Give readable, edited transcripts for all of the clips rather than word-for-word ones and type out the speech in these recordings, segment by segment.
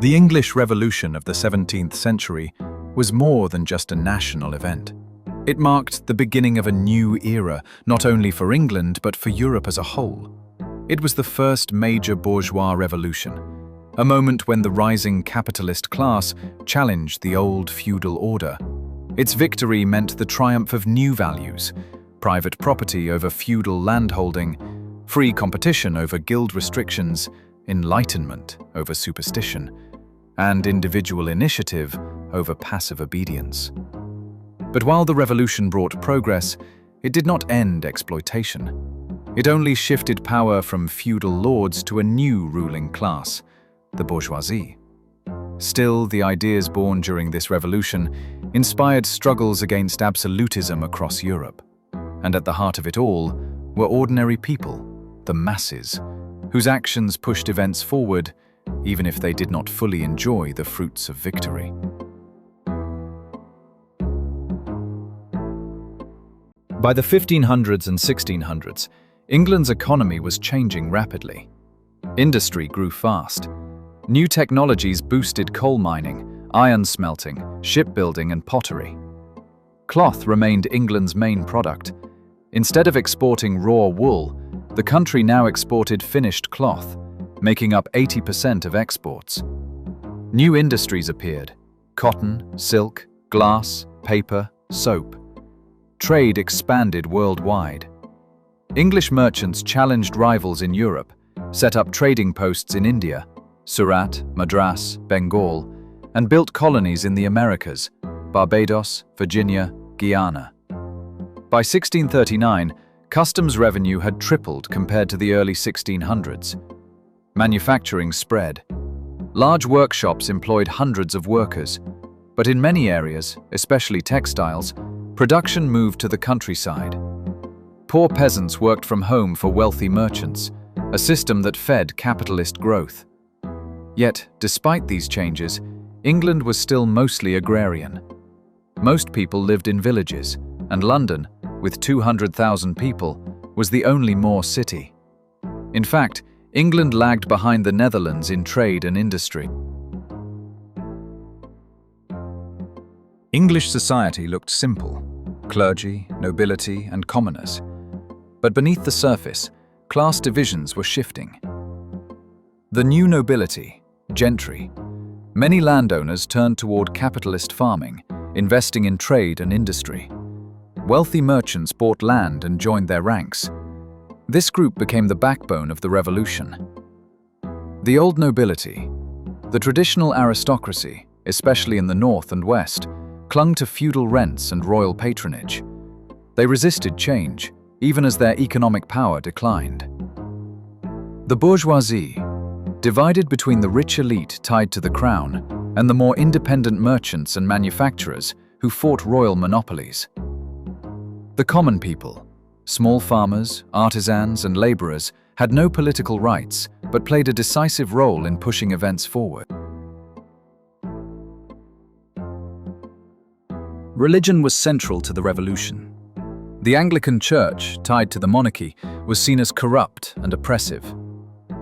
The English Revolution of the 17th century was more than just a national event. It marked the beginning of a new era, not only for England but for Europe as a whole. It was the first major bourgeois revolution, a moment when the rising capitalist class challenged the old feudal order. Its victory meant the triumph of new values: private property over feudal landholding, free competition over guild restrictions, enlightenment over superstition, and individual initiative over passive obedience. But while the revolution brought progress, it did not end exploitation. It only shifted power from feudal lords to a new ruling class, the bourgeoisie. Still, the ideas born during this revolution inspired struggles against absolutism across Europe. And at the heart of it all were ordinary people, the masses, whose actions pushed events forward, even if they did not fully enjoy the fruits of victory. By the 1500s and 1600s, England's economy was changing rapidly. Industry grew fast. New technologies boosted coal mining, iron smelting, shipbuilding, and pottery. Cloth remained England's main product. Instead of exporting raw wool, the country now exported finished cloth, making up 80% of exports. New industries appeared: cotton, silk, glass, paper, soap. Trade expanded worldwide. English merchants challenged rivals in Europe, set up trading posts in India, Surat, Madras, Bengal, and built colonies in the Americas: Barbados, Virginia, Guyana. By 1639, customs revenue had tripled compared to the early 1600s. Manufacturing spread. Large workshops employed hundreds of workers, but in many areas, especially textiles, production moved to the countryside. Poor peasants worked from home for wealthy merchants, a system that fed capitalist growth. Yet, despite these changes, England was still mostly agrarian. Most people lived in villages, and London, with 200,000 people, was the only more city. In fact, England lagged behind the Netherlands in trade and industry. English society looked simple: clergy, nobility, and commoners. But beneath the surface, class divisions were shifting. The new nobility, gentry. Many landowners turned toward capitalist farming, investing in trade and industry. Wealthy merchants bought land and joined their ranks. This group became the backbone of the revolution. The old nobility, the traditional aristocracy, especially in the north and west, clung to feudal rents and royal patronage. They resisted change, even as their economic power declined. The bourgeoisie, divided between the rich elite tied to the crown and the more independent merchants and manufacturers who fought royal monopolies. The common people, small farmers, artisans, and laborers, had no political rights but played a decisive role in pushing events forward. Religion was central to the revolution. The Anglican Church, tied to the monarchy, was seen as corrupt and oppressive.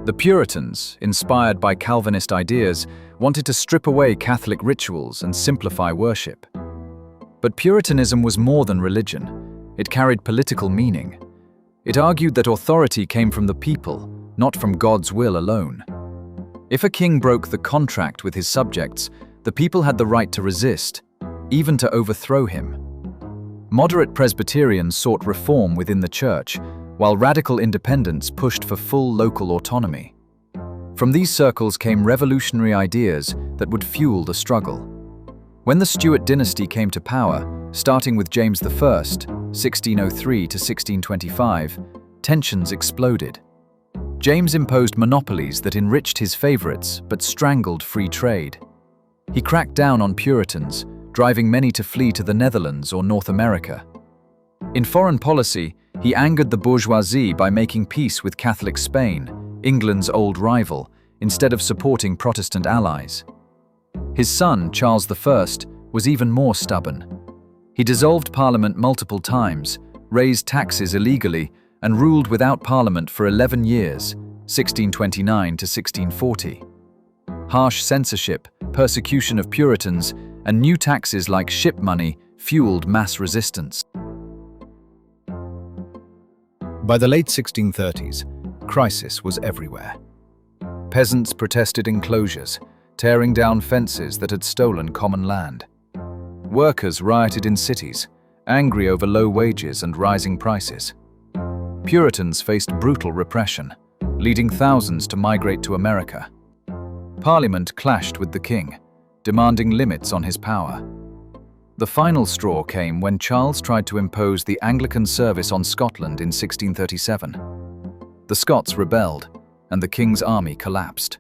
The Puritans, inspired by Calvinist ideas, wanted to strip away Catholic rituals and simplify worship. But Puritanism was more than religion. It carried political meaning. It argued that authority came from the people, not from God's will alone. If a king broke the contract with his subjects, the people had the right to resist, even to overthrow him. Moderate Presbyterians sought reform within the church, while radical independents pushed for full local autonomy. From these circles came revolutionary ideas that would fuel the struggle. When the Stuart dynasty came to power, starting with James I, 1603 to 1625, tensions exploded. James imposed monopolies that enriched his favorites but strangled free trade. He cracked down on Puritans, driving many to flee to the Netherlands or North America. In foreign policy, he angered the bourgeoisie by making peace with Catholic Spain, England's old rival, instead of supporting Protestant allies. His son, Charles I, was even more stubborn. He dissolved Parliament multiple times, raised taxes illegally, and ruled without Parliament for 11 years, 1629 to 1640. Harsh censorship, persecution of Puritans, and new taxes like ship money fueled mass resistance. By the late 1630s, crisis was everywhere. Peasants protested enclosures, tearing down fences that had stolen common land. Workers rioted in cities, angry over low wages and rising prices. Puritans faced brutal repression, leading thousands to migrate to America. Parliament clashed with the king, demanding limits on his power. The final straw came when Charles tried to impose the Anglican service on Scotland in 1637. The Scots rebelled, and the king's army collapsed.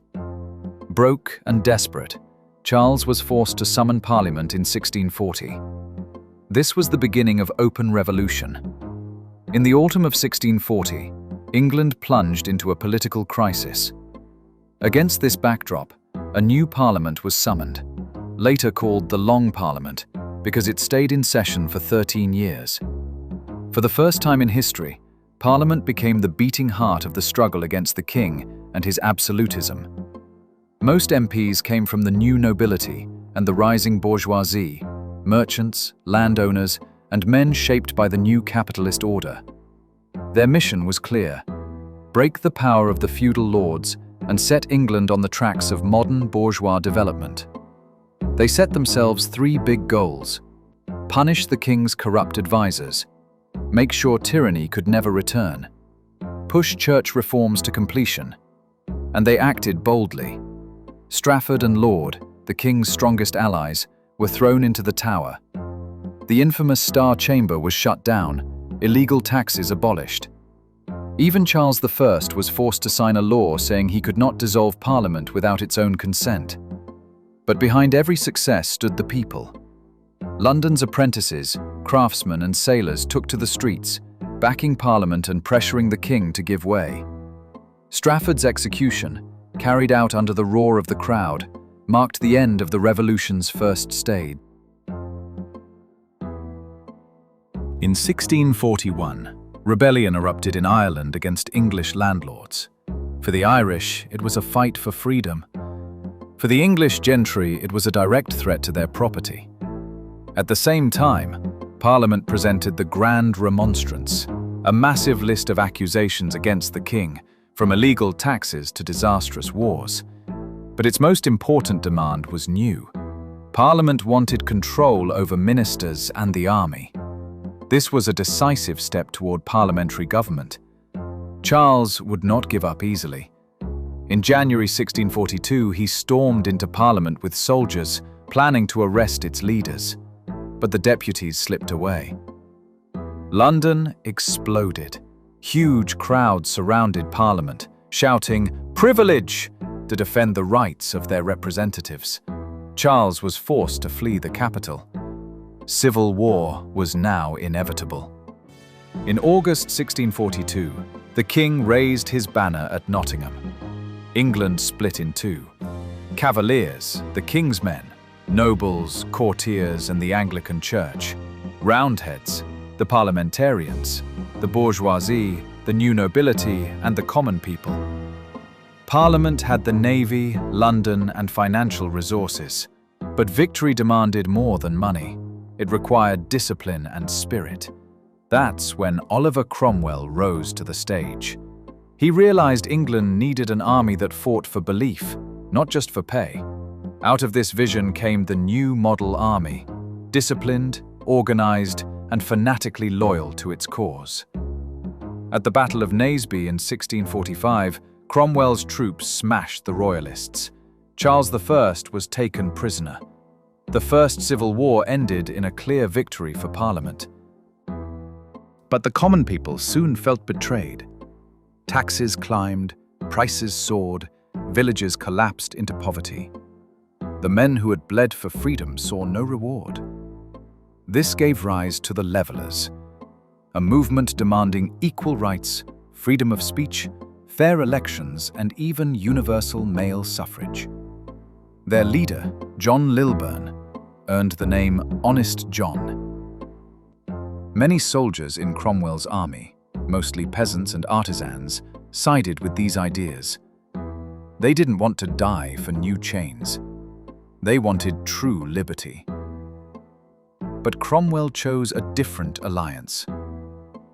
Broke and desperate, Charles was forced to summon Parliament in 1640. This was the beginning of open revolution. In the autumn of 1640, England plunged into a political crisis. Against this backdrop, a new parliament was summoned, later called the Long Parliament, because it stayed in session for 13 years. For the first time in history, Parliament became the beating heart of the struggle against the king and his absolutism. Most MPs came from the new nobility and the rising bourgeoisie, merchants, landowners, and men shaped by the new capitalist order. Their mission was clear: break the power of the feudal lords and set England on the tracks of modern bourgeois development. They set themselves three big goals: punish the king's corrupt advisors, make sure tyranny could never return, push church reforms to completion, and they acted boldly. Strafford and Laud, the king's strongest allies, were thrown into the Tower. The infamous Star Chamber was shut down, illegal taxes abolished. Even Charles I was forced to sign a law saying he could not dissolve Parliament without its own consent. But behind every success stood the people. London's apprentices, craftsmen and sailors took to the streets, backing Parliament and pressuring the king to give way. Strafford's execution, carried out under the roar of the crowd, marked the end of the Revolution's first stage. In 1641, rebellion erupted in Ireland against English landlords. For the Irish, it was a fight for freedom. For the English gentry, it was a direct threat to their property. At the same time, Parliament presented the Grand Remonstrance, a massive list of accusations against the king, from illegal taxes to disastrous wars. But its most important demand was new. Parliament wanted control over ministers and the army. This was a decisive step toward parliamentary government. Charles would not give up easily. In January 1642, he stormed into Parliament with soldiers, planning to arrest its leaders. But the deputies slipped away. London exploded. Huge crowds surrounded Parliament, shouting "Privilege!" to defend the rights of their representatives. Charles was forced to flee the capital. Civil war was now inevitable. In August 1642, the king raised his banner at Nottingham. England split in two. Cavaliers, the king's men, nobles, courtiers, and the Anglican Church. Roundheads, the parliamentarians, the bourgeoisie, the new nobility, and the common people. Parliament had the navy, London, and financial resources. But victory demanded more than money. It required discipline and spirit. That's when Oliver Cromwell rose to the stage. He realized England needed an army that fought for belief, not just for pay. Out of this vision came the new model army, disciplined, organized, and fanatically loyal to its cause. At the Battle of Naseby in 1645, Cromwell's troops smashed the Royalists. Charles I was taken prisoner. The First Civil War ended in a clear victory for Parliament. But the common people soon felt betrayed. Taxes climbed, prices soared, villages collapsed into poverty. The men who had bled for freedom saw no reward. This gave rise to the Levellers, a movement demanding equal rights, freedom of speech, fair elections, and even universal male suffrage. Their leader, John Lilburne, earned the name Honest John. Many soldiers in Cromwell's army, mostly peasants and artisans, sided with these ideas. They didn't want to die for new chains. They wanted true liberty. But Cromwell chose a different alliance,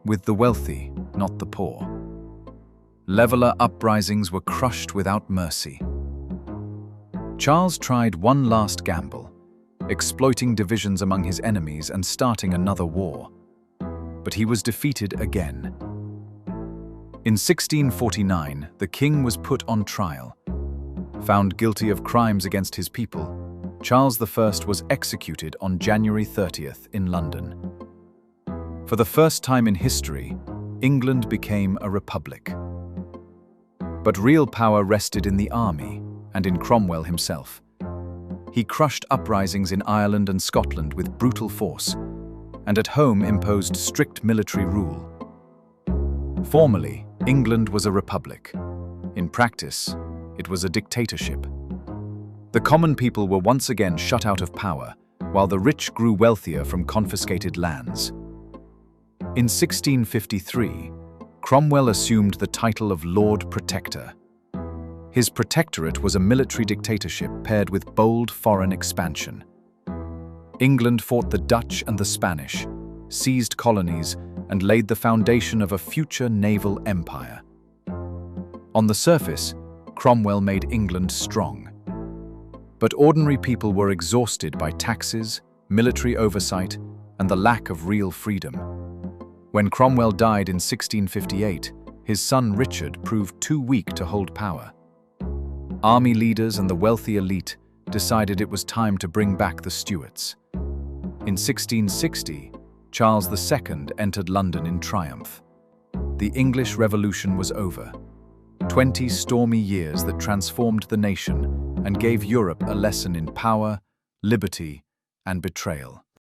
with the wealthy, not the poor. Leveller uprisings were crushed without mercy. Charles tried one last gamble, exploiting divisions among his enemies and starting another war. But he was defeated again. In 1649, the king was put on trial. Found guilty of crimes against his people, Charles I was executed on January 30th in London. For the first time in history, England became a republic. But real power rested in the army and in Cromwell himself. He crushed uprisings in Ireland and Scotland with brutal force, and at home imposed strict military rule. Formally, England was a republic. In practice, it was a dictatorship. The common people were once again shut out of power, while the rich grew wealthier from confiscated lands. In 1653, Cromwell assumed the title of Lord Protector. His protectorate was a military dictatorship paired with bold foreign expansion. England fought the Dutch and the Spanish, seized colonies, and laid the foundation of a future naval empire. On the surface, Cromwell made England strong. But ordinary people were exhausted by taxes, military oversight, and the lack of real freedom. When Cromwell died in 1658, his son Richard proved too weak to hold power. Army leaders and the wealthy elite decided it was time to bring back the Stuarts. In 1660, Charles II entered London in triumph. The English Revolution was over. 20 stormy years that transformed the nation and gave Europe a lesson in power, liberty, and betrayal.